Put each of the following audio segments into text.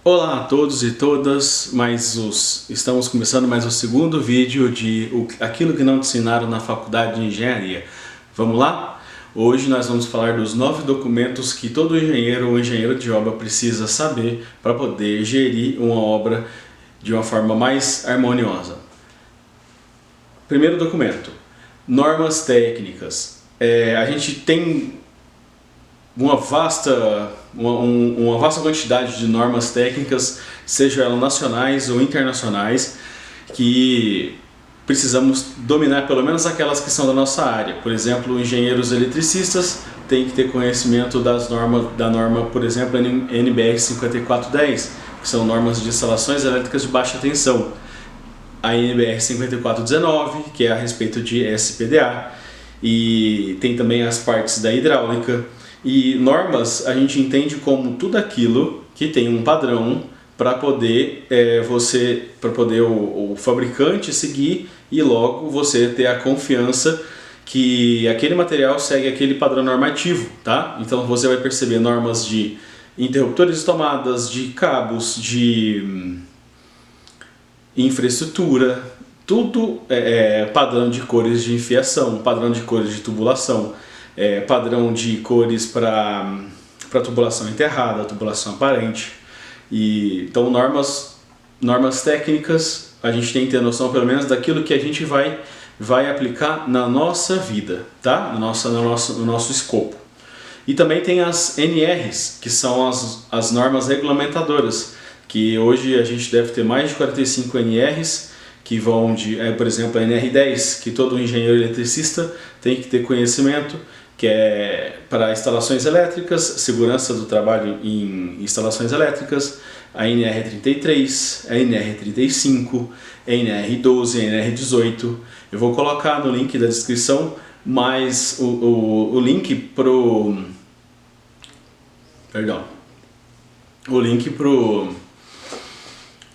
Olá a todos e todas, estamos começando mais o segundo vídeo de aquilo que não te ensinaram na faculdade de engenharia. Vamos lá? Hoje nós vamos falar dos 9 documentos que todo engenheiro ou engenheiro de obra precisa saber para poder gerir uma obra de uma forma mais harmoniosa. Primeiro documento, normas técnicas. A gente tem uma vasta quantidade de normas técnicas, seja elas nacionais ou internacionais, que precisamos dominar, pelo menos aquelas que são da nossa área. Por exemplo, engenheiros eletricistas têm que ter conhecimento da norma, por exemplo, NBR 5410, que são normas de instalações elétricas de baixa tensão. A NBR 5419, que é a respeito de SPDA, e tem também as partes da hidráulica. E normas a gente entende como tudo aquilo que tem um padrão para poder o fabricante seguir e logo você ter a confiança que aquele material segue aquele padrão normativo, tá? Então você vai perceber normas de interruptores de tomadas, de cabos, de infraestrutura, tudo padrão de cores de enfiação, padrão de cores de tubulação, padrão de cores para tubulação enterrada, tubulação aparente. Então normas técnicas, a gente tem que ter noção pelo menos daquilo que a gente vai aplicar na nossa vida, tá? no nosso escopo. E também tem as NRs, que são as normas regulamentadoras, que hoje a gente deve ter mais de 45 NRs, que vão de, por exemplo, a NR10, que todo engenheiro eletricista tem que ter conhecimento, que é para instalações elétricas, segurança do trabalho em instalações elétricas, a NR33, a NR35, a NR12, a NR18. Eu vou colocar no link da descrição, mas o link pro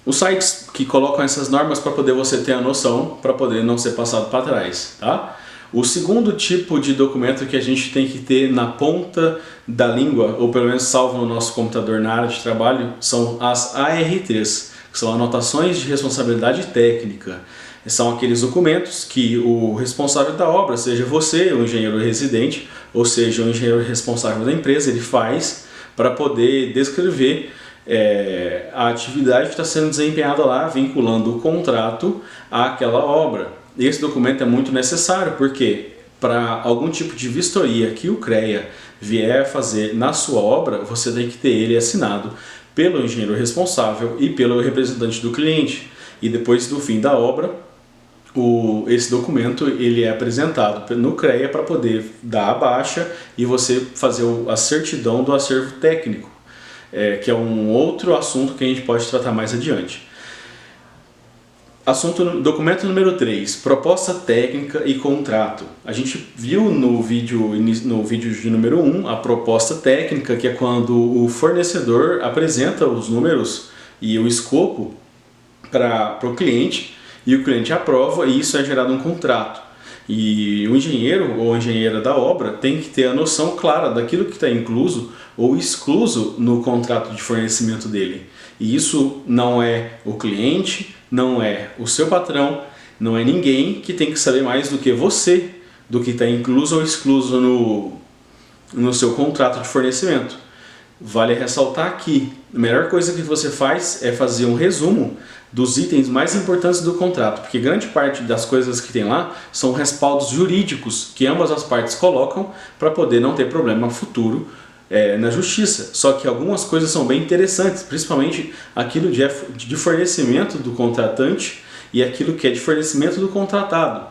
os sites que colocam essas normas para poder você ter a noção, para poder não ser passado para trás, tá? O segundo tipo de documento que a gente tem que ter na ponta da língua, ou pelo menos salvo no nosso computador na área de trabalho, são as ARTs, que são anotações de responsabilidade técnica. São aqueles documentos que o responsável da obra, seja você, o engenheiro residente, ou seja, o engenheiro responsável da empresa, ele faz para poder descrever a atividade que está sendo desempenhada lá, vinculando o contrato àquela obra. Esse documento é muito necessário porque para algum tipo de vistoria que o CREA vier fazer na sua obra, você tem que ter ele assinado pelo engenheiro responsável e pelo representante do cliente. E depois do fim da obra, esse documento ele é apresentado no CREA para poder dar a baixa e você fazer a certidão do acervo técnico, que é um outro assunto que a gente pode tratar mais adiante. Documento número 3, proposta técnica e contrato. A gente viu no vídeo de número 1 a proposta técnica, que é quando o fornecedor apresenta os números e o escopo para o cliente e o cliente aprova e isso é gerado um contrato. E o engenheiro ou a engenheira da obra tem que ter a noção clara daquilo que está incluso ou excluso no contrato de fornecimento dele. E isso não é o cliente, não é o seu patrão, não é ninguém que tem que saber mais do que você, do que está incluso ou excluso no seu contrato de fornecimento. Vale ressaltar que a melhor coisa que você faz é fazer um resumo dos itens mais importantes do contrato, porque grande parte das coisas que tem lá são respaldos jurídicos que ambas as partes colocam para poder não ter problema futuro na justiça. Só que algumas coisas são bem interessantes, principalmente aquilo de fornecimento do contratante e aquilo que é de fornecimento do contratado,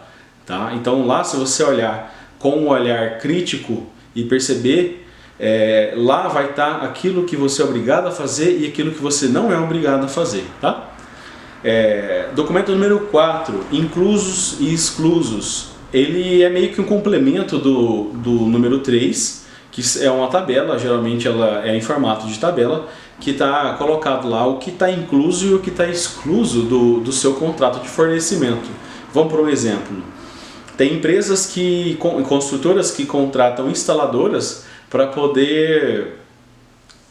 tá? Então lá, se você olhar com um olhar crítico e perceber, lá vai estar aquilo que você é obrigado a fazer e aquilo que você não é obrigado a fazer, tá? Documento número 4, inclusos e exclusos. Ele é meio que um complemento do número 3, que é uma tabela, geralmente ela é em formato de tabela, que está colocado lá o que está incluso e o que está excluso do seu contrato de fornecimento. Vamos para um exemplo. Tem empresas construtoras que contratam instaladoras para poder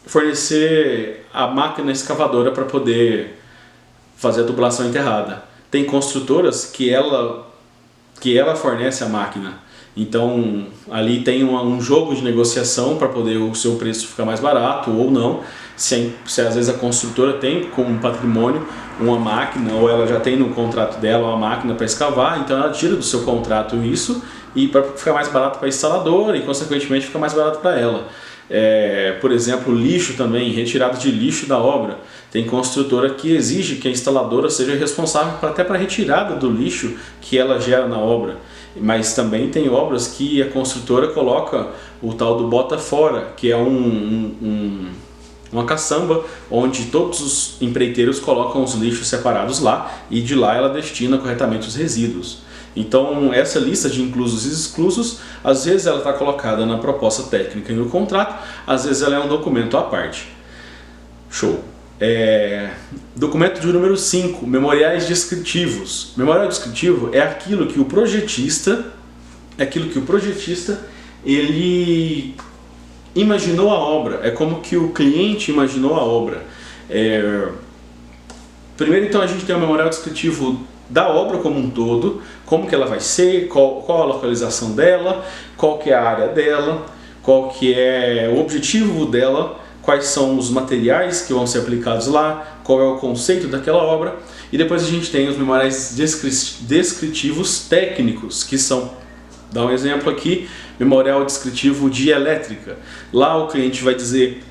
fornecer a máquina escavadora para poder fazer a tubulação enterrada. Tem construtoras que ela fornece a máquina. Então ali tem um jogo de negociação para poder o seu preço ficar mais barato ou não. Se às vezes a construtora tem como patrimônio uma máquina, ou ela já tem no contrato dela uma máquina para escavar, então ela tira do seu contrato isso, e para ficar mais barato para a instaladora e consequentemente fica mais barato para ela. Por exemplo, lixo também, retirada de lixo da obra. Tem construtora que exige que a instaladora seja responsável até para a retirada do lixo que ela gera na obra. Mas também tem obras que a construtora coloca o tal do bota fora, que é uma caçamba onde todos os empreiteiros colocam os lixos separados lá e de lá ela destina corretamente os resíduos. Então essa lista de inclusos e exclusos, às vezes ela está colocada na proposta técnica e no contrato, às vezes ela é um documento à parte. Show! Documento de número 5, memoriais descritivos. Memorial descritivo é aquilo que o projetista ele imaginou a obra, é como que o cliente imaginou a obra. Primeiro então a gente tem o memorial descritivo da obra como um todo, como que ela vai ser, qual a localização dela, qual que é a área dela, qual que é o objetivo dela, quais são os materiais que vão ser aplicados lá, qual é o conceito daquela obra. E depois a gente tem os memoriais descritivos técnicos, que são, dá um exemplo aqui, memorial descritivo de elétrica. Lá o cliente vai dizer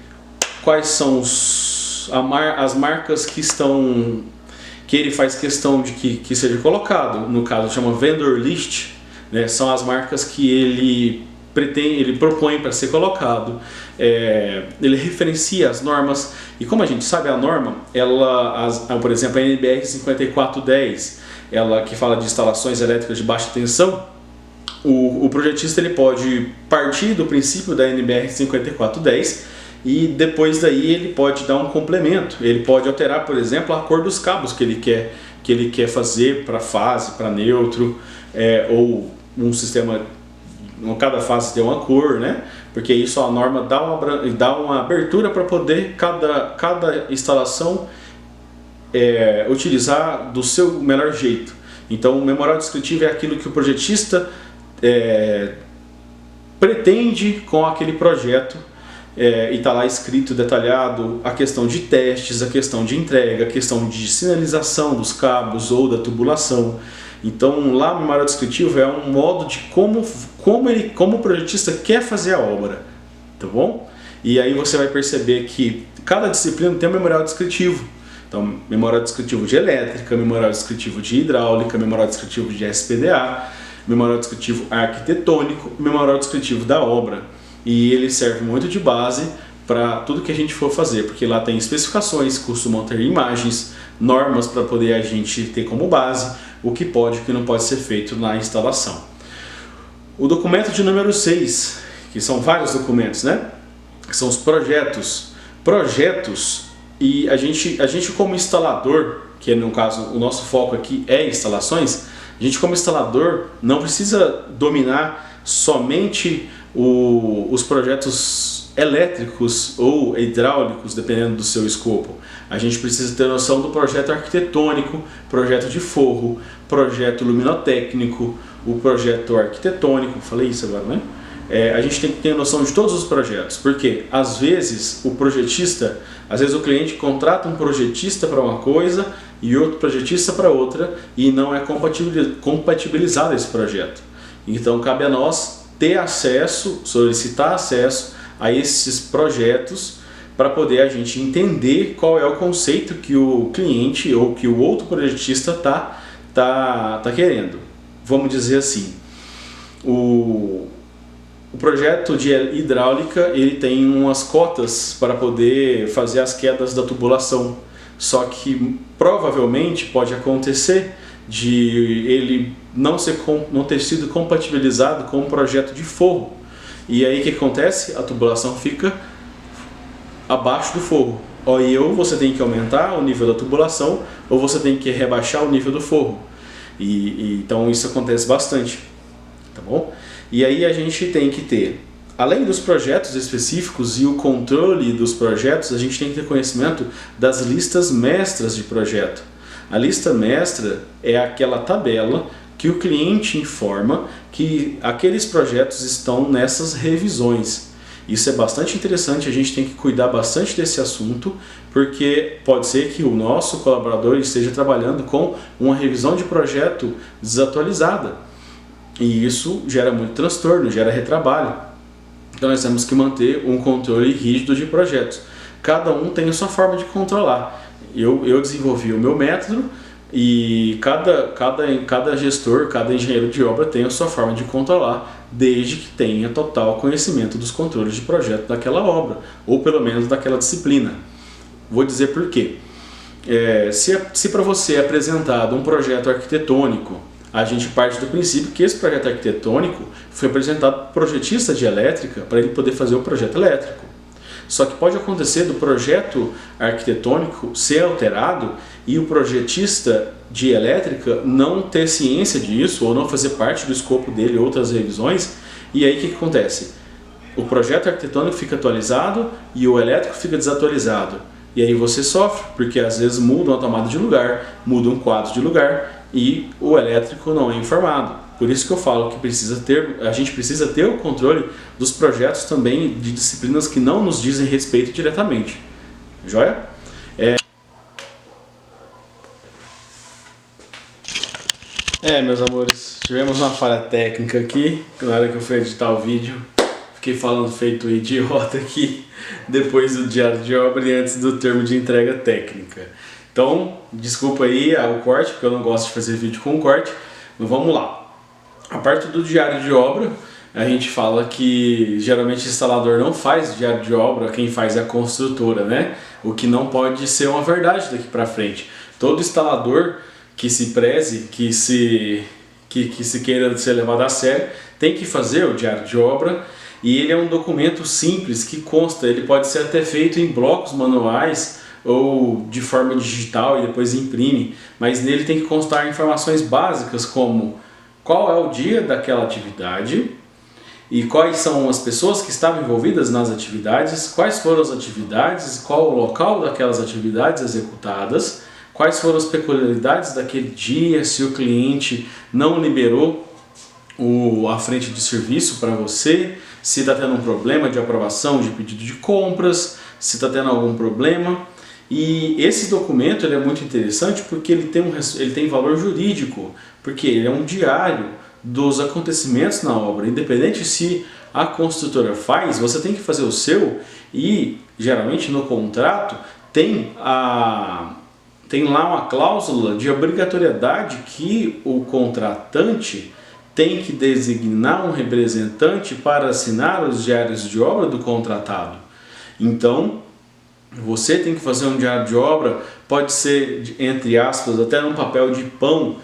quais são as marcas que ele faz questão de que seja colocado. No caso chama vendor list, né? São as marcas que ele propõe para ser colocado. Ele referencia as normas, e como a gente sabe, a norma, por exemplo, a NBR 5410, ela que fala de instalações elétricas de baixa tensão, o projetista ele pode partir do princípio da NBR 5410 e depois daí ele pode dar um complemento, ele pode alterar, por exemplo, a cor dos cabos que ele quer fazer para fase, para neutro, ou um sistema, cada fase tem uma cor, né? Porque isso a norma dá uma abertura para poder cada instalação utilizar do seu melhor jeito. Então o memorial descritivo é aquilo que o projetista pretende com aquele projeto, e está lá escrito, detalhado, a questão de testes, a questão de entrega, a questão de sinalização dos cabos ou da tubulação. Então lá no memorial descritivo é um modo de como o projetista quer fazer a obra, tá bom? E aí você vai perceber que cada disciplina tem um memorial descritivo. Então, memorial descritivo de elétrica, memorial descritivo de hidráulica, memorial descritivo de SPDA, memorial descritivo arquitetônico, memorial descritivo da obra. E ele serve muito de base para tudo que a gente for fazer, porque lá tem especificações, costumam ter imagens, normas para poder a gente ter como base o que pode e o que não pode ser feito na instalação. O documento de número 6, que são vários documentos, né? Que são os projetos. E a gente como instalador, que no caso o nosso foco aqui é instalações, a gente como instalador não precisa dominar somente os projetos elétricos ou hidráulicos, dependendo do seu escopo. A gente precisa ter noção do projeto arquitetônico, projeto de forro, projeto luminotécnico, o projeto arquitetônico, falei isso agora, né? A gente tem que ter noção de todos os projetos, porque às vezes o cliente contrata um projetista para uma coisa e outro projetista para outra, e não é compatibilizado esse projeto. Então cabe a nós ter acesso, solicitar acesso a esses projetos para poder a gente entender qual é o conceito que o cliente ou que o outro projetista tá querendo. Vamos dizer assim, o projeto de hidráulica ele tem umas cotas para poder fazer as quedas da tubulação, só que provavelmente pode acontecer de ele não ter sido compatibilizado com um projeto de forro. E aí o que acontece? A tubulação fica abaixo do forro. Ou você tem que aumentar o nível da tubulação, ou você tem que rebaixar o nível do forro. Então isso acontece bastante, tá bom? E aí a gente tem que ter Além dos projetos específicos e o controle dos projetos, a gente tem que ter conhecimento das listas mestras de projeto. A lista mestra é aquela tabela que o cliente informa que aqueles projetos estão nessas revisões. Isso é bastante interessante, a gente tem que cuidar bastante desse assunto, porque pode ser que o nosso colaborador esteja trabalhando com uma revisão de projeto desatualizada. E isso gera muito transtorno, gera retrabalho. Então nós temos que manter um controle rígido de projetos. Cada um tem a sua forma de controlar. Eu desenvolvi o meu método e cada gestor, cada engenheiro de obra tem a sua forma de controlar, desde que tenha total conhecimento dos controles de projeto daquela obra, ou pelo menos daquela disciplina. Vou dizer por quê. Se para você é apresentado um projeto arquitetônico, a gente parte do princípio que esse projeto arquitetônico foi apresentado para o projetista de elétrica para ele poder fazer o projeto elétrico. Só que pode acontecer do projeto arquitetônico ser alterado e o projetista de elétrica não ter ciência disso ou não fazer parte do escopo dele outras revisões, e aí o que acontece? O projeto arquitetônico fica atualizado e o elétrico fica desatualizado. E aí você sofre, porque às vezes muda uma tomada de lugar, muda um quadro de lugar e o elétrico não é informado. Por isso que eu falo que a gente precisa ter o controle dos projetos também de disciplinas que não nos dizem respeito diretamente. Joia? Meus amores, tivemos uma falha técnica aqui, na hora que eu fui editar o vídeo. Fiquei falando feito idiota aqui, depois do diário de obra e antes do termo de entrega técnica. Então, desculpa aí o corte, porque eu não gosto de fazer vídeo com corte, mas vamos lá. A parte do diário de obra, a gente fala que geralmente o instalador não faz diário de obra, quem faz é a construtora, né? O que não pode ser uma verdade daqui para frente. Todo instalador que se preze, que se queira ser levado a sério, tem que fazer o diário de obra, e ele é um documento simples que consta, ele pode ser até feito em blocos manuais ou de forma digital e depois imprime, mas nele tem que constar informações básicas como qual é o dia daquela atividade e quais são as pessoas que estavam envolvidas nas atividades, quais foram as atividades, qual o local daquelas atividades executadas, quais foram as peculiaridades daquele dia, se o cliente não liberou a frente de serviço para você, se está tendo um problema de aprovação de pedido de compras, se está tendo algum problema. E esse documento ele é muito interessante porque ele tem valor jurídico, porque ele é um diário dos acontecimentos na obra. Independente se a construtora faz, você tem que fazer o seu, e geralmente no contrato tem lá uma cláusula de obrigatoriedade que o contratante tem que designar um representante para assinar os diários de obra do contratado. Então, você tem que fazer um diário de obra, pode ser, entre aspas, até num papel de pão,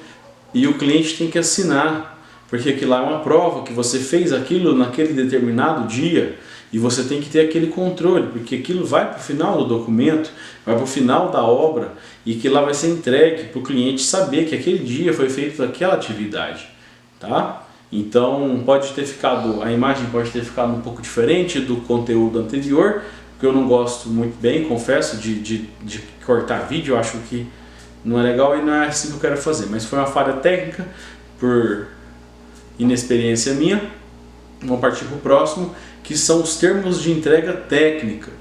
e o cliente tem que assinar, porque aquilo lá é uma prova que você fez aquilo naquele determinado dia, e você tem que ter aquele controle, porque aquilo vai para o final do documento, vai para o final da obra, e que lá vai ser entregue para o cliente saber que aquele dia foi feita aquela atividade. Tá? Então a imagem pode ter ficado um pouco diferente do conteúdo anterior, porque eu não gosto muito bem, confesso, de cortar vídeo, eu acho que não é legal e não é assim que eu quero fazer, mas foi uma falha técnica por inexperiência minha. Vamos partir para o próximo, que são os termos de entrega técnica.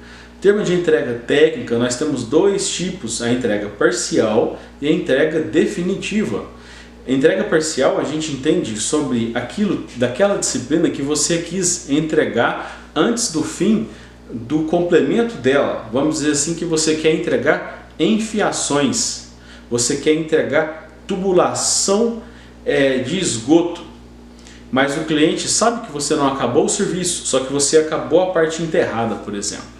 Termo de entrega técnica, nós temos dois tipos, a entrega parcial e a entrega definitiva. Entrega parcial a gente entende sobre aquilo daquela disciplina que você quis entregar antes do fim do complemento dela. Vamos dizer assim que você quer entregar enfiações, você quer entregar tubulação de esgoto, mas o cliente sabe que você não acabou o serviço, só que você acabou a parte enterrada, por exemplo.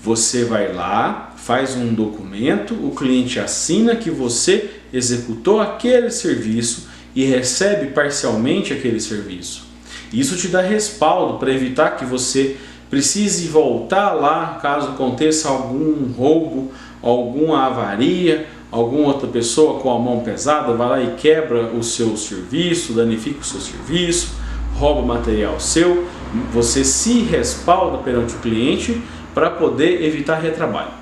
Você vai lá, faz um documento, o cliente assina que você executou aquele serviço e recebe parcialmente aquele serviço. Isso te dá respaldo para evitar que você precise voltar lá caso aconteça algum roubo, alguma avaria, alguma outra pessoa com a mão pesada vai lá e quebra o seu serviço, danifica o seu serviço, rouba material seu, Você se respalda perante o cliente para poder evitar retrabalho.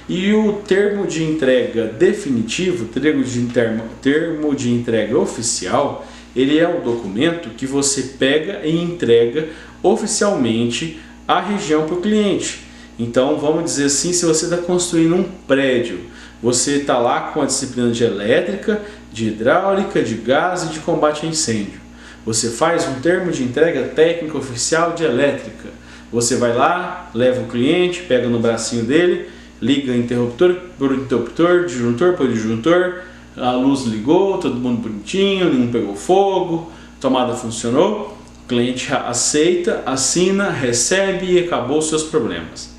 E o termo de entrega definitivo, termo de entrega oficial, ele é o documento que você pega e entrega oficialmente à região para o cliente. Então vamos dizer assim, se você está construindo um prédio, você está lá com a disciplina de elétrica, de hidráulica, de gás e de combate a incêndio. Você faz um termo de entrega técnica oficial de elétrica. Você vai lá, leva o cliente, pega no bracinho dele, liga interruptor por interruptor, disjuntor por disjuntor, a luz ligou, todo mundo bonitinho, nenhum pegou fogo, tomada funcionou, o cliente aceita, assina, recebe e acabou os seus problemas.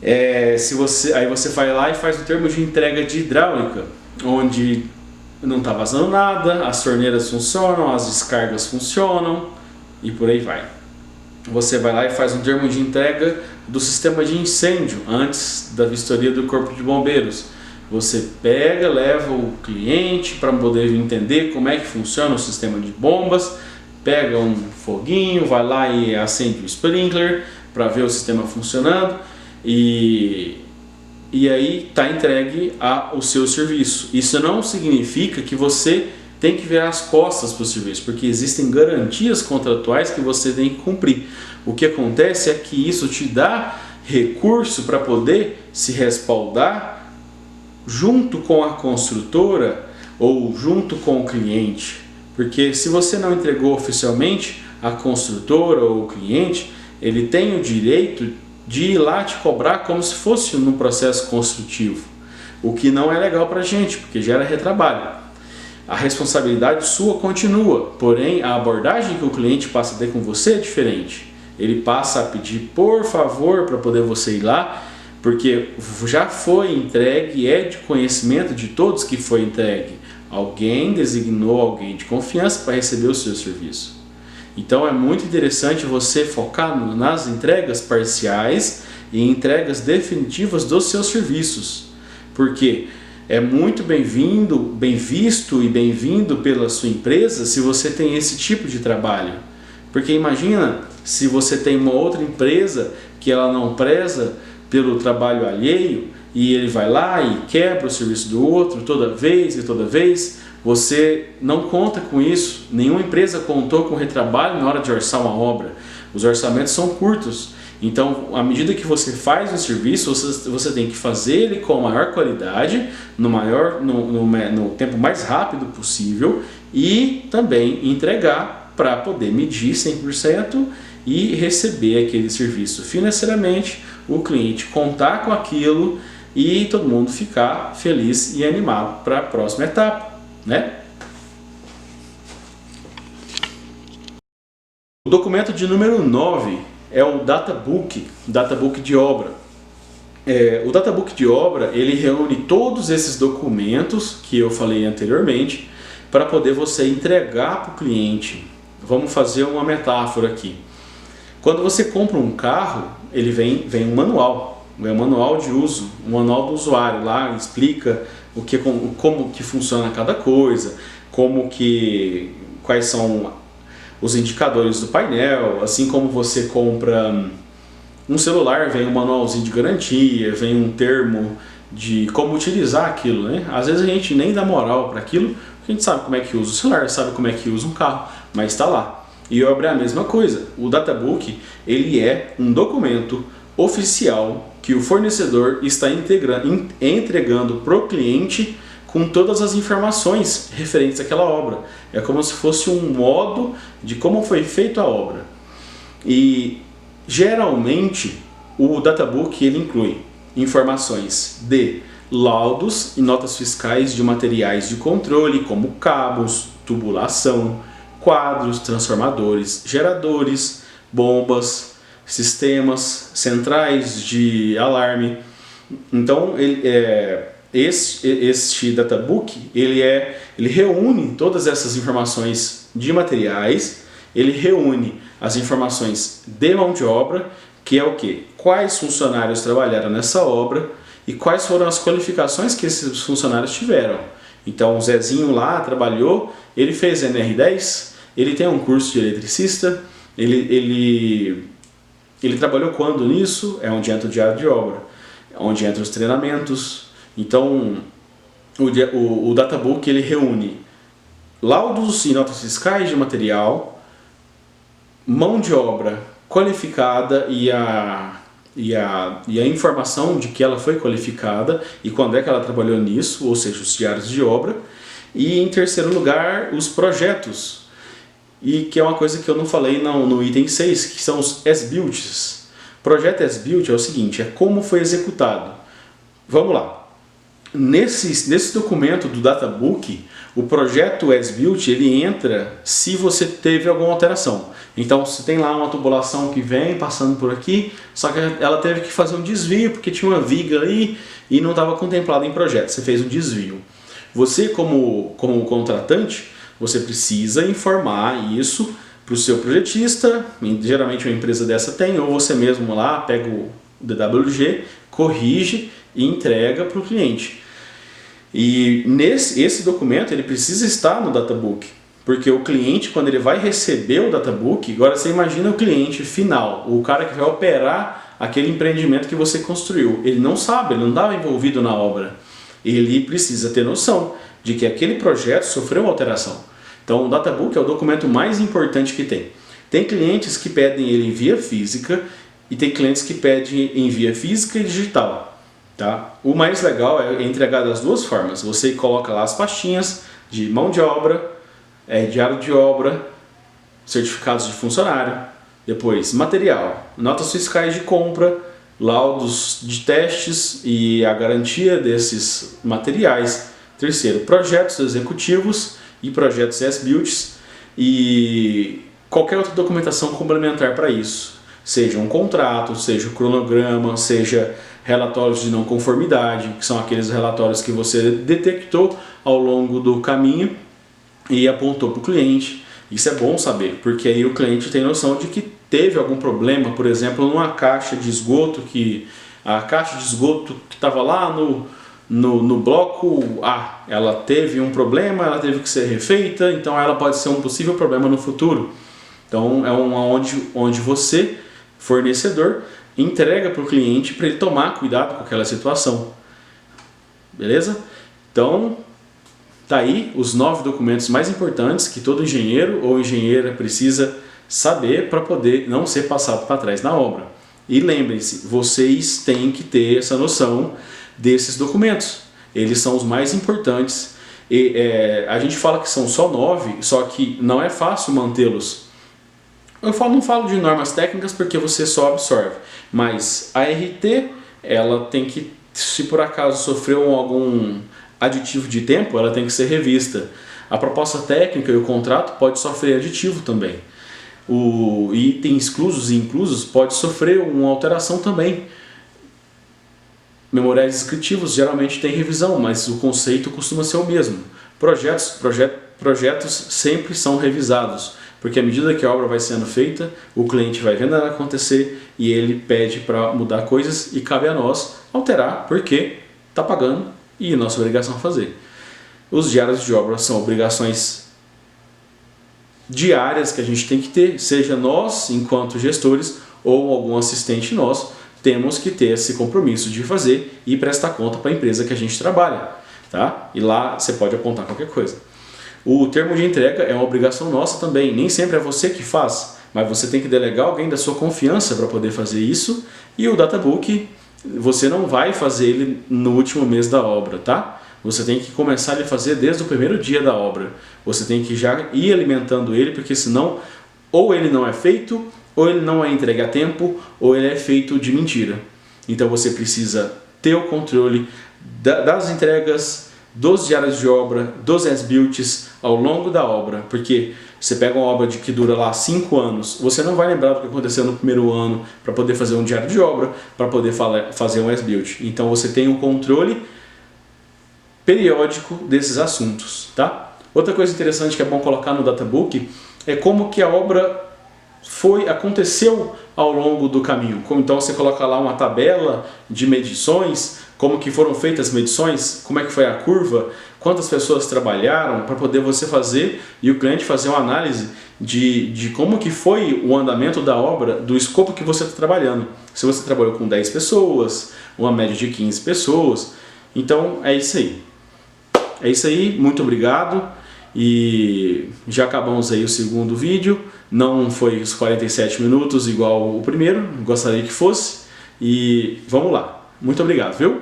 Aí você vai lá e faz o termo de entrega de hidráulica, onde não está vazando nada, as torneiras funcionam, as descargas funcionam e por aí vai. Você vai lá e faz um termo de entrega do sistema de incêndio antes da vistoria do Corpo de Bombeiros. Você pega, leva o cliente para poder entender como é que funciona o sistema de bombas, pega um foguinho, vai lá e acende o sprinkler para ver o sistema funcionando e aí está entregue o seu serviço. Isso não significa que você tem que virar as costas para o serviço, porque existem garantias contratuais que você tem que cumprir. O que acontece é que isso te dá recurso para poder se respaldar junto com a construtora ou junto com o cliente. Porque se você não entregou oficialmente, a construtora ou o cliente, ele tem o direito de ir lá te cobrar como se fosse num processo construtivo, o que não é legal para a gente, porque gera retrabalho. A responsabilidade sua continua, porém a abordagem que o cliente passa a ter com você é diferente. Ele passa a pedir por favor para poder você ir lá, porque já foi entregue, é de conhecimento de todos que foi entregue. Alguém designou alguém de confiança para receber o seu serviço. Então é muito interessante você focar nas entregas parciais e entregas definitivas dos seus serviços, porque é muito bem visto e bem-vindo pela sua empresa se você tem esse tipo de trabalho. Porque imagina se você tem uma outra empresa que ela não preza pelo trabalho alheio e ele vai lá e quebra o serviço do outro toda vez e toda vez. Você não conta com isso, nenhuma empresa contou com retrabalho na hora de orçar uma obra. Os orçamentos são curtos, então à medida que você faz um serviço, você tem que fazer ele com a maior qualidade, no tempo mais rápido possível e também entregar para poder medir 100% e receber aquele serviço financeiramente, o cliente contar com aquilo e todo mundo ficar feliz e animado para a próxima etapa, né? O documento de número 9 é o Databook de obra. O Databook de obra, ele reúne todos esses documentos que eu falei anteriormente para poder você entregar para o cliente. Vamos fazer uma metáfora aqui. Quando você compra um carro, ele vem um manual, um manual de uso, um manual do usuário, lá explica como que funciona cada coisa, quais são os indicadores do painel, assim como você compra um celular, vem um manualzinho de garantia, vem um termo de como utilizar aquilo, né? Às vezes a gente nem dá moral para aquilo, porque a gente sabe como é que usa o celular, sabe como é que usa um carro, mas está lá. E obra é a mesma coisa. O Databook, ele é um documento oficial que o fornecedor está entregando para o cliente com todas as informações referentes àquela obra. É como se fosse um modo de como foi feita a obra. E geralmente o Databook ele inclui informações de laudos e notas fiscais de materiais de controle, como cabos, tubulação, quadros, transformadores, geradores, bombas, sistemas, centrais de alarme. Então este Databook ele reúne todas essas informações de materiais, ele reúne as informações de mão de obra, que é o que? Quais funcionários trabalharam nessa obra e quais foram as qualificações que esses funcionários tiveram. Então o Zezinho lá trabalhou, ele fez NR10, ele tem um curso de eletricista, Ele trabalhou quando nisso? É onde entra o diário de obra, é onde entra os treinamentos. Então, o Databook ele reúne laudos e notas fiscais de material, mão de obra qualificada e a informação de que ela foi qualificada e quando é que ela trabalhou nisso, ou seja, os diários de obra. E em terceiro lugar, os projetos, e que é uma coisa que eu não falei no item 6, que são os as-builts. Projeto as-built é o seguinte, é como foi executado. Vamos lá. Nesse documento do Databook, o projeto as-built ele entra se você teve alguma alteração. Então, se tem lá uma tubulação que vem passando por aqui, só que ela teve que fazer um desvio porque tinha uma viga ali e não estava contemplado em projeto, você fez um desvio. Você, como contratante, você precisa informar isso para o seu projetista, geralmente uma empresa dessa tem, ou você mesmo lá pega o DWG, corrige e entrega para o cliente. E esse documento ele precisa estar no Databook, porque o cliente, quando ele vai receber o Databook, agora você imagina o cliente final, o cara que vai operar aquele empreendimento que você construiu, ele não sabe, ele não estava envolvido na obra, ele precisa ter noção de que aquele projeto sofreu alteração. Então o Databook é o documento mais importante que tem. Tem clientes que pedem ele em via física e tem clientes que pedem em via física e digital. Tá? O mais legal é entregar das duas formas. Você coloca lá as pastinhas de mão de obra, diário de obra, certificados de funcionário, depois material, notas fiscais de compra, laudos de testes e a garantia desses materiais. Terceiro, projetos executivos e projetos as-built e qualquer outra documentação complementar para isso. Seja um contrato, seja um cronograma, seja relatórios de não conformidade, que são aqueles relatórios que você detectou ao longo do caminho e apontou para o cliente. Isso é bom saber, porque aí o cliente tem noção de que teve algum problema, por exemplo, numa caixa de esgoto, que a caixa de esgoto que estava lá no bloco A, ela teve um problema, ela teve que ser refeita, então ela pode ser um possível problema no futuro. Então é onde você, fornecedor, entrega para o cliente para ele tomar cuidado com aquela situação. Beleza? Então, tá aí os 9 documentos mais importantes que todo engenheiro ou engenheira precisa saber para poder não ser passado para trás na obra. E lembrem-se, vocês têm que ter essa noção desses documentos. Eles são os mais importantes. E, a gente fala que são só 9, só que não é fácil mantê-los. Eu não falo de normas técnicas porque você só absorve, mas a RT, ela tem que, se por acaso sofreu algum aditivo de tempo, ela tem que ser revista. A proposta técnica e o contrato pode sofrer aditivo também. O itens exclusos e inclusos pode sofrer uma alteração também. Memoriais descritivos geralmente tem revisão, mas o conceito costuma ser o mesmo. Projetos sempre são revisados. Porque à medida que a obra vai sendo feita, o cliente vai vendo ela acontecer e ele pede para mudar coisas e cabe a nós alterar porque está pagando e é nossa obrigação fazer. Os diários de obra são obrigações diárias que a gente tem que ter, seja nós, enquanto gestores, ou algum assistente nosso, temos que ter esse compromisso de fazer e prestar conta para a empresa que a gente trabalha. Tá? E lá você pode apontar qualquer coisa. O termo de entrega é uma obrigação nossa também, nem sempre é você que faz, mas você tem que delegar alguém da sua confiança para poder fazer isso, e o Databook, você não vai fazer ele no último mês da obra, tá? Você tem que começar a fazer desde o primeiro dia da obra, você tem que já ir alimentando ele, porque senão ou ele não é feito, ou ele não é entregue a tempo, ou ele é feito de mentira. Então você precisa ter o controle das entregas, dos diários de obra, dos as-builts ao longo da obra, porque você pega uma obra que dura lá 5 anos, você não vai lembrar do que aconteceu no primeiro ano para poder fazer um diário de obra, para poder fazer um as-built. Então você tem o controle periódico desses assuntos, tá? Outra coisa interessante que é bom colocar no Databook é como que a obra aconteceu ao longo do caminho. Então você coloca lá uma tabela de medições, como que foram feitas as medições, como é que foi a curva, quantas pessoas trabalharam, para poder você fazer e o cliente fazer uma análise de como que foi o andamento da obra, do escopo que você está trabalhando. Se você trabalhou com 10 pessoas, uma média de 15 pessoas. Então é isso aí. É isso aí, muito obrigado. E já acabamos aí o segundo vídeo. Não foi os 47 minutos igual o primeiro, gostaria que fosse. E vamos lá. Muito obrigado, viu?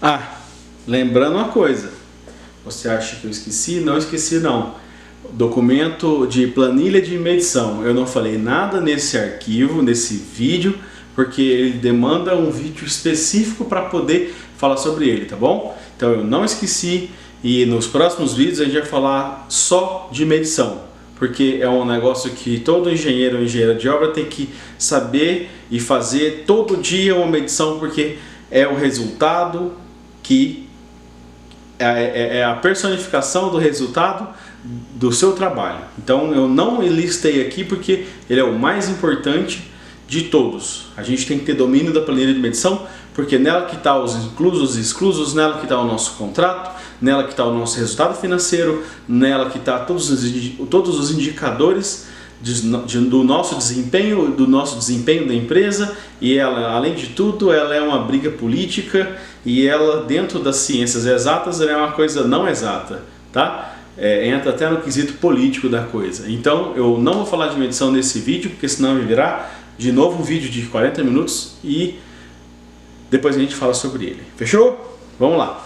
Ah, lembrando uma coisa. Você acha que eu esqueci? Não esqueci não. Documento de planilha de medição. Eu não falei nada nesse arquivo, nesse vídeo, porque ele demanda um vídeo específico para poder falar sobre ele, tá bom? Então eu não esqueci e nos próximos vídeos a gente vai falar só de medição, porque é um negócio que todo engenheiro ou engenheira de obra tem que saber e fazer todo dia uma medição, porque é o resultado que é a personificação do resultado do seu trabalho. Então eu não listei aqui porque ele é o mais importante de todos. A gente tem que ter domínio da planilha de medição, porque nela que está os inclusos e exclusos, nela que está o nosso contrato, nela que está o nosso resultado financeiro, nela que está todos os indicadores do nosso desempenho da empresa, e ela, além de tudo, ela é uma briga política, e ela, dentro das ciências exatas, ela é uma coisa não exata, tá? Entra até no quesito político da coisa. Então eu não vou falar de medição nesse vídeo, porque senão vai virar de novo um vídeo de 40 minutos e depois a gente fala sobre ele. Fechou? Vamos lá!